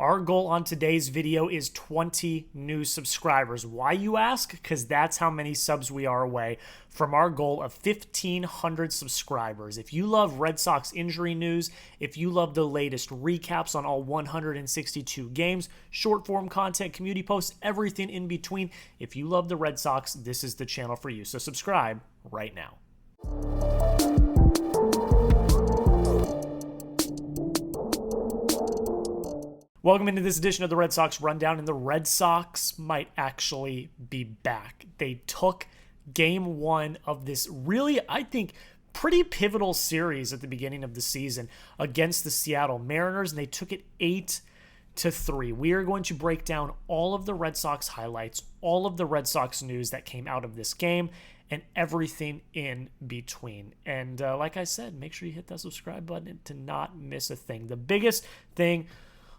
Our goal on today's video is 20 new subscribers. Why, you ask? Because that's how many subs we are away from our goal of 1,500 subscribers. If you love Red Sox injury news, if you love the latest recaps on all 162 games, short form content, community posts, everything in between, if you love the Red Sox, this is the channel for you. So subscribe right now. Welcome into this edition of the Red Sox Rundown, and the Red Sox might actually be back. They took game one of this really, I think, pretty pivotal series at the beginning of the season against the Seattle Mariners, and they took it 8-3. We are going to break down all of the Red Sox highlights, all of the Red Sox news that came out of this game, and everything in between. And like I said, make sure you hit that subscribe button to not miss a thing. The biggest thing,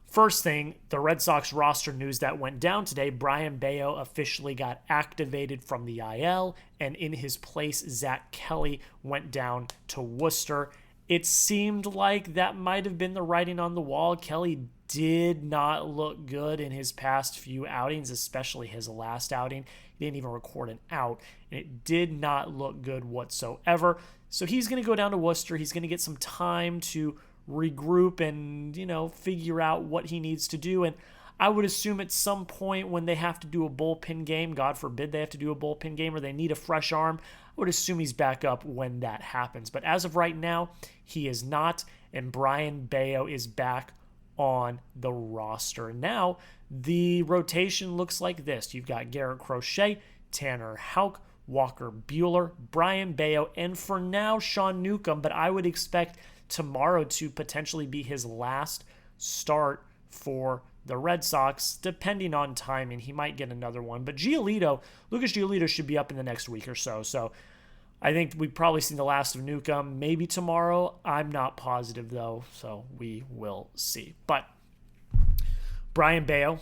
first thing, the Red Sox roster news that went down today. Brayan Bello officially got activated from the IL, and in his place, Zach Kelly went down to Worcester. It seemed like that might have been the writing on the wall. Kelly did not look good in his past few outings, especially his last outing. He didn't even record an out, and it did not look good whatsoever. So he's going to go down to Worcester. He's going to get some time to regroup and, figure out what he needs to do. And I would assume at some point when they have to do a bullpen game, God forbid they have to do a bullpen game, or they need a fresh arm, I would assume he's back up when that happens. But as of right now, he is not, and Brayan Bello is back on the roster. Now, the rotation looks like this. You've got Garrett Crochet, Tanner Houck, Walker Buehler, Brayan Bello, and for now, Sean Newcomb, but I would expect tomorrow to potentially be his last start for the Red Sox, depending on timing. He might get another one. But Lucas Giolito should be up in the next week or so. So I think we've probably seen the last of Newcomb, maybe tomorrow. I'm not positive, though, so we will see. But Brayan Bello,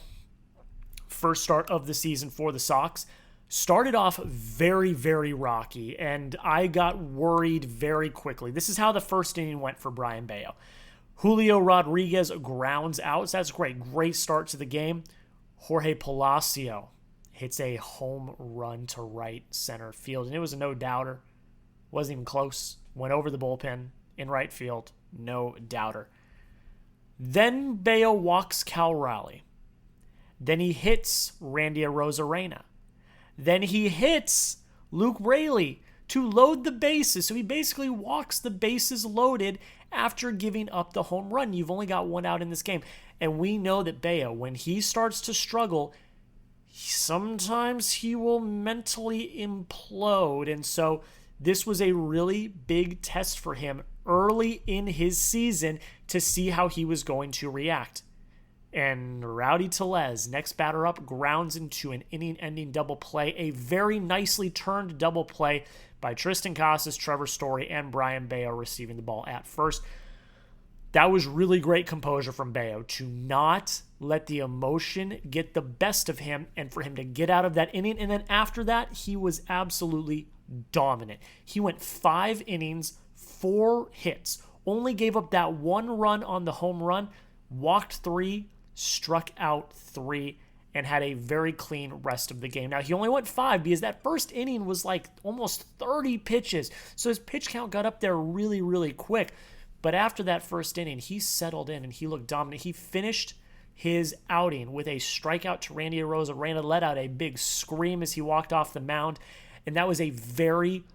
first start of the season for the Sox, started off very, very rocky, and I got worried very quickly. This is how the first inning went for Brayan Bello. Julio Rodriguez grounds out. So that's great. Great start to the game. Jorge Palacio hits a home run to right center field, and it was a no-doubter. Wasn't even close. Went over the bullpen in right field. No-doubter. Then Bello walks Cal Raleigh. Then he hits Randy Arozarena. Then he hits Luke Raley to load the bases. So he basically walks the bases loaded after giving up the home run. You've only got one out in this game. And we know that Bello, when he starts to struggle, sometimes he will mentally implode. And so this was a really big test for him early in his season to see how he was going to react. And Rowdy Tellez, next batter up, grounds into an inning-ending double play. A very nicely turned double play by Triston Casas, Trevor Story, and Brayan Bello receiving the ball at first. That was really great composure from Bello to not let the emotion get the best of him and for him to get out of that inning. And then after that, he was absolutely dominant. He went 5 innings, 4 hits, only gave up that 1 run on the home run, walked 3, struck out 3, and had a very clean rest of the game. Now, he only went 5 because that first inning was like almost 30 pitches. So his pitch count got up there really, really quick. But after that first inning, he settled in and he looked dominant. He finished his outing with a strikeout to Randy Arozarena, let out a big scream as he walked off the mound. And that was a very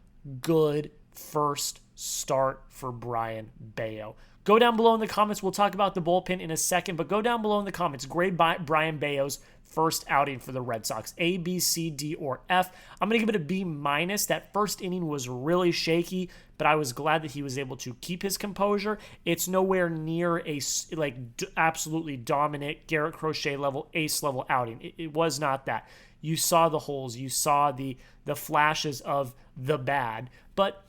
good first start for Brayan Bello. Go down below in the comments. We'll talk about the bullpen in a second, but go down below in the comments. Grade Brayan Bello's first outing for the Red Sox. A, B, C, D, or F. I'm going to give it a B-. That first inning was really shaky, but I was glad that he was able to keep his composure. It's nowhere near a absolutely dominant Garrett Crochet level, ace level outing. It was not that. You saw the holes. You saw the flashes of the bad, but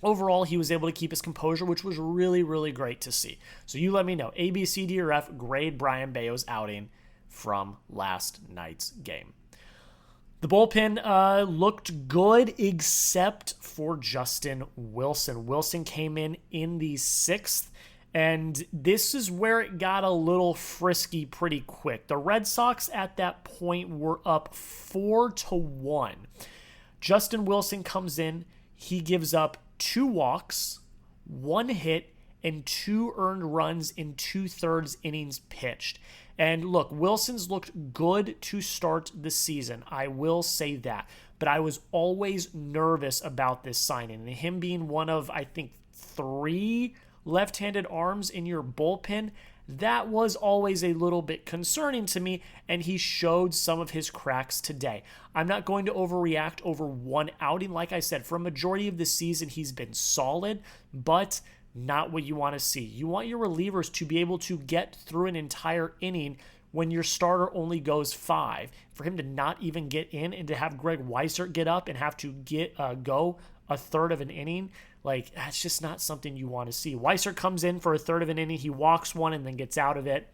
overall, he was able to keep his composure, which was really, really great to see. So you let me know. A, B, C, D, or F, grade Brayan Bello's outing from last night's game. The bullpen looked good except for Justin Wilson. Wilson came in the 6th And this is where it got a little frisky pretty quick. The Red Sox at that point were up 4-1. Justin Wilson comes in. He gives up 2 walks, 1 hit, and 2 earned runs in 2/3 innings pitched. And look, Wilson's looked good to start the season. I will say that. But I was always nervous about this signing. And him being one of, I think, 3 left-handed arms in your bullpen, that was always a little bit concerning to me, and he showed some of his cracks today. I'm not going to overreact over one outing. Like I said, for a majority of the season, he's been solid, but not what you want to see. You want your relievers to be able to get through an entire inning when your starter only goes 5. For him to not even get in and to have Greg Weissert get up and have to go a third of an inning, like, that's just not something you want to see. Weissert comes in for a third of an inning. He walks 1 and then gets out of it,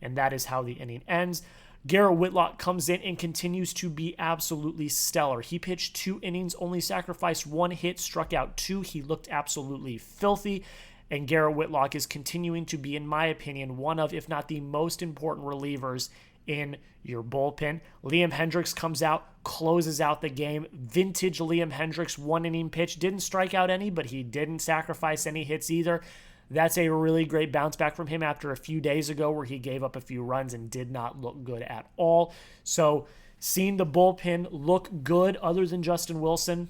and that is how the inning ends. Garrett Whitlock comes in and continues to be absolutely stellar. He pitched 2 innings, only sacrificed 1 hit, struck out 2. He looked absolutely filthy, and Garrett Whitlock is continuing to be, in my opinion, one of, if not the most important relievers in your bullpen. Liam Hendriks comes out, closes out the game. Vintage Liam Hendriks, 1 inning pitch. Didn't strike out any, but he didn't sacrifice any hits either. That's a really great bounce back from him after a few days ago where he gave up a few runs and did not look good at all. So seeing the bullpen look good other than Justin Wilson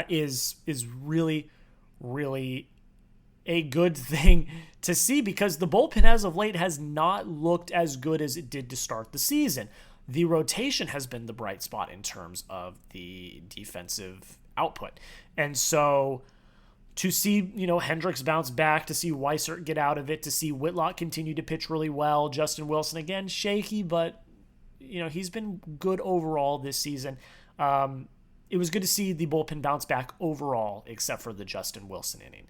is really, really a good thing to see, because the bullpen as of late has not looked as good as it did to start the season. The rotation has been the bright spot in terms of the defensive output. And so to see, Hendriks bounce back, to see Weissert get out of it, to see Whitlock continue to pitch really well, Justin Wilson again shaky, but he's been good overall this season. It was good to see the bullpen bounce back overall, except for the Justin Wilson inning.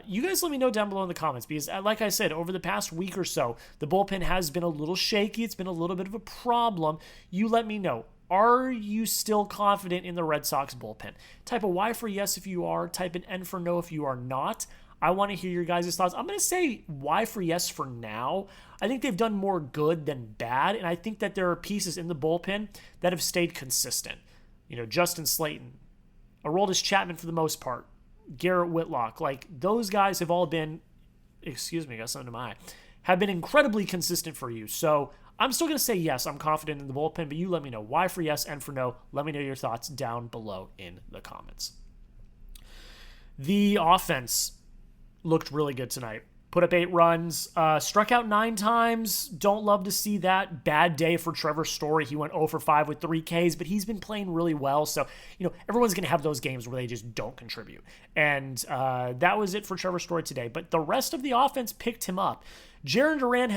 You guys let me know down below in the comments, because like I said, over the past week or so, the bullpen has been a little shaky. It's been a little bit of a problem. You let me know. Are you still confident in the Red Sox bullpen? Type a Y for yes if you are. Type an N for no if you are not. I want to hear your guys' thoughts. I'm going to say Y for yes for now. I think they've done more good than bad, and I think that there are pieces in the bullpen that have stayed consistent. Justin Slayton, Aroldis Chapman for the most part, Garrett Whitlock, like those guys have all been, got something in my eye, have been incredibly consistent for you. So I'm still going to say yes, I'm confident in the bullpen, but you let me know. Y for yes, N for no. Let me know your thoughts down below in the comments. The offense looked really good tonight. Put up 8 runs, struck out 9 times. Don't love to see that. Bad day for Trevor Story. He went 0 for 5 with 3 Ks, but he's been playing really well. So, everyone's going to have those games where they just don't contribute. And that was it for Trevor Story today. But the rest of the offense picked him up. Jarren Duran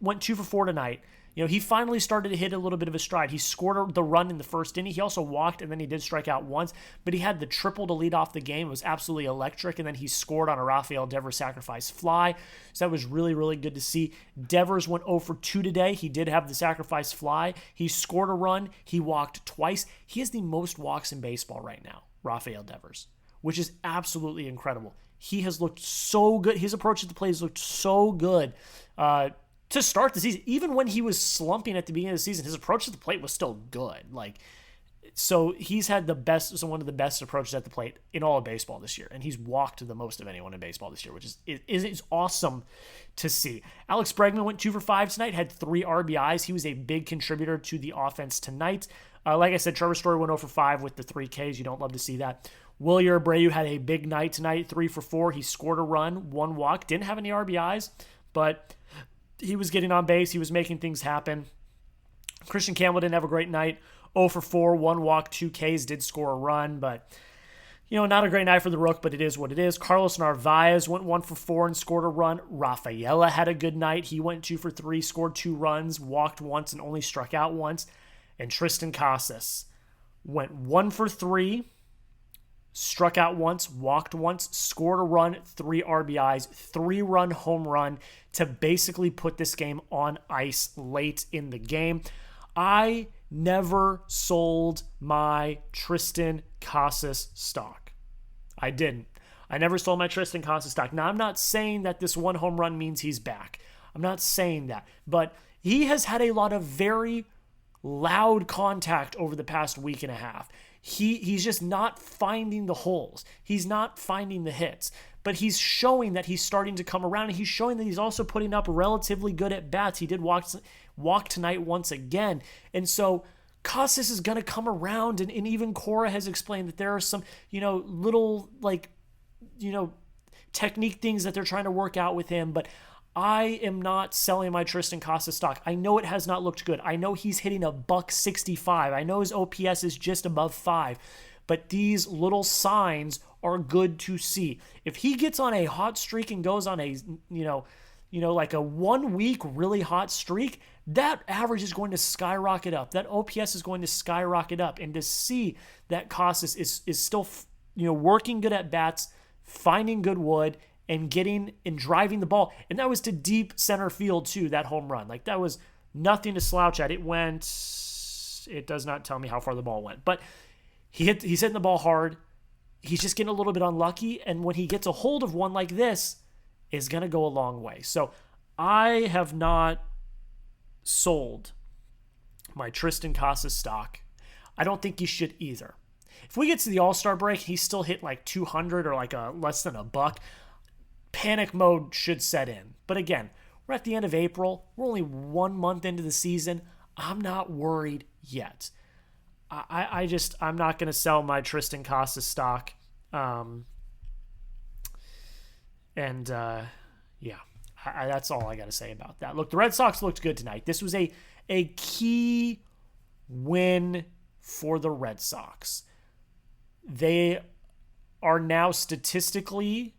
went 2 for 4 tonight. He finally started to hit a little bit of a stride. He scored the run in the first inning. He also walked, and then he did strike out once. But he had the triple to lead off the game. It was absolutely electric. And then he scored on a Rafael Devers sacrifice fly. So that was really, really good to see. Devers went 0 for 2 today. He did have the sacrifice fly. He scored a run. He walked twice. He has the most walks in baseball right now, Rafael Devers, which is absolutely incredible. He has looked so good. His approach at the plate has looked so good. To start the season, even when he was slumping at the beginning of the season, his approach to the plate was still good. So he's had one of the best approaches at the plate in all of baseball this year, and he's walked the most of anyone in baseball this year, which is awesome to see. Alex Bregman went 2 for 5 tonight, had 3 RBIs. He was a big contributor to the offense tonight. Like I said, Trevor Story went 0 for 5 with the 3 Ks. You don't love to see that. Wilyer Abreu had a big night tonight, 3 for 4. He scored a run, 1 walk, didn't have any RBIs, but he was getting on base. He was making things happen. Kristian Campbell didn't have a great night. 0 for 4, 1 walk, 2 Ks, did score a run, but not a great night for the Rook, but it is what it is. Carlos Narvaez went 1 for 4 and scored a run. Rafaela had a good night. He went 2 for 3, scored 2 runs, walked once, and only struck out once. And Triston Casas went 1 for 3, struck out once, walked once, scored a run, 3 RBIs, 3-run home run to basically put this game on ice late in the game. I never sold my Triston Casas stock. I didn't. I never sold my Triston Casas stock. Now, I'm not saying that this one home run means he's back. I'm not saying that. But he has had a lot of very loud contact over the past week and a half. He's just not finding the holes. He's not finding the hits. But he's showing that he's starting to come around, and he's showing that he's also putting up relatively good at bats. He did walk tonight once again. And so Casas is going to come around, and even Cora has explained that there are some, little, technique things that they're trying to work out with him. But I am not selling my Triston Casas stock. I know it has not looked good. I know he's hitting a $165. I know his OPS is just above 5. But these little signs are good to see. If he gets on a hot streak and goes on a, like a 1 week really hot streak, that average is going to skyrocket up. That OPS is going to skyrocket up. And to see that Casas is still, working good at bats, finding good wood, and getting and driving the ball. And that was to deep center field too, that home run. Like, that was nothing to slouch at. It does not tell me how far the ball went. But he's hitting the ball hard. He's just getting a little bit unlucky. And when he gets a hold of one like this, is going to go a long way. So I have not sold my Triston Casas stock. I don't think you should either. If we get to the All-Star break, he's still hit like 200 or like less than $1. Panic mode should set in. But again, we're at the end of April. We're only 1 month into the season. I'm not worried yet. I'm not going to sell my Triston Casas stock. That's all I got to say about that. Look, the Red Sox looked good tonight. This was a key win for the Red Sox. They are now statistically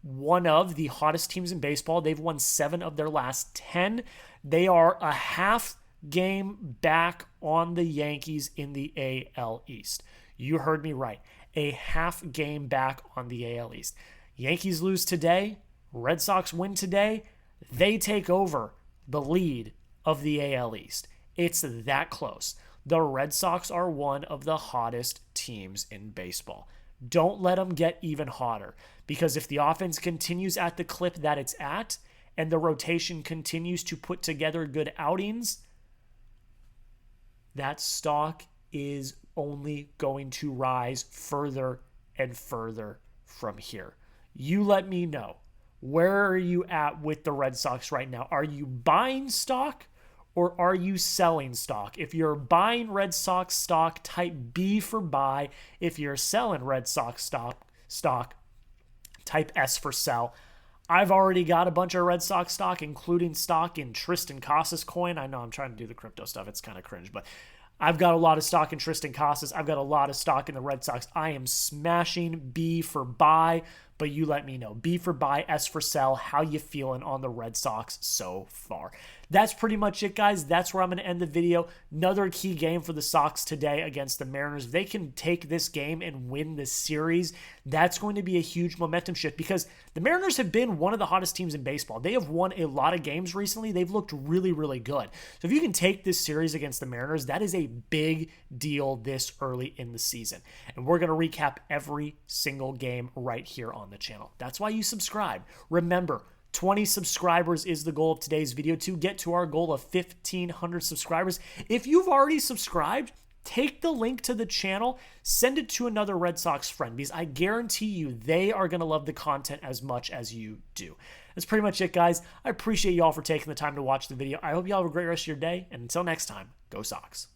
one of the hottest teams in baseball. They've won 7 of their last 10. They are a half game back on the Yankees in the AL East. You heard me right. A half game back on the AL East. Yankees lose today. Red Sox win today. They take over the lead of the AL East. It's that close. The Red Sox are one of the hottest teams in baseball. Don't let them get even hotter, because if the offense continues at the clip that it's at and the rotation continues to put together good outings, that stock is only going to rise further and further from here. You let me know. Where are you at with the Red Sox right now? Are you buying stock or are you selling stock? If you're buying Red Sox stock, type B for buy. If you're selling Red Sox stock, type S for sell. I've already got a bunch of Red Sox stock, including stock in Triston Casas coin. I know I'm trying to do the crypto stuff. It's kind of cringe, but I've got a lot of stock in Triston Casas. I've got a lot of stock in the Red Sox. I am smashing B for buy, but you let me know. B for buy, S for sell. How you feeling on the Red Sox so far? That's pretty much it, guys. That's where I'm going to end the video. Another key game for the Sox today against the Mariners. If they can take this game and win this series, that's going to be a huge momentum shift, because the Mariners have been one of the hottest teams in baseball. They have won a lot of games recently. They've looked really, really good. So if you can take this series against the Mariners, that is a big deal this early in the season. And we're going to recap every single game right here on the channel. That's why you subscribe. Remember, 20 subscribers is the goal of today's video to get to our goal of 1,500 subscribers. If you've already subscribed, take the link to the channel, send it to another Red Sox friend, because I guarantee you they are going to love the content as much as you do. That's pretty much it, guys. I appreciate you all for taking the time to watch the video. I hope you all have a great rest of your day, and until next time, go Sox.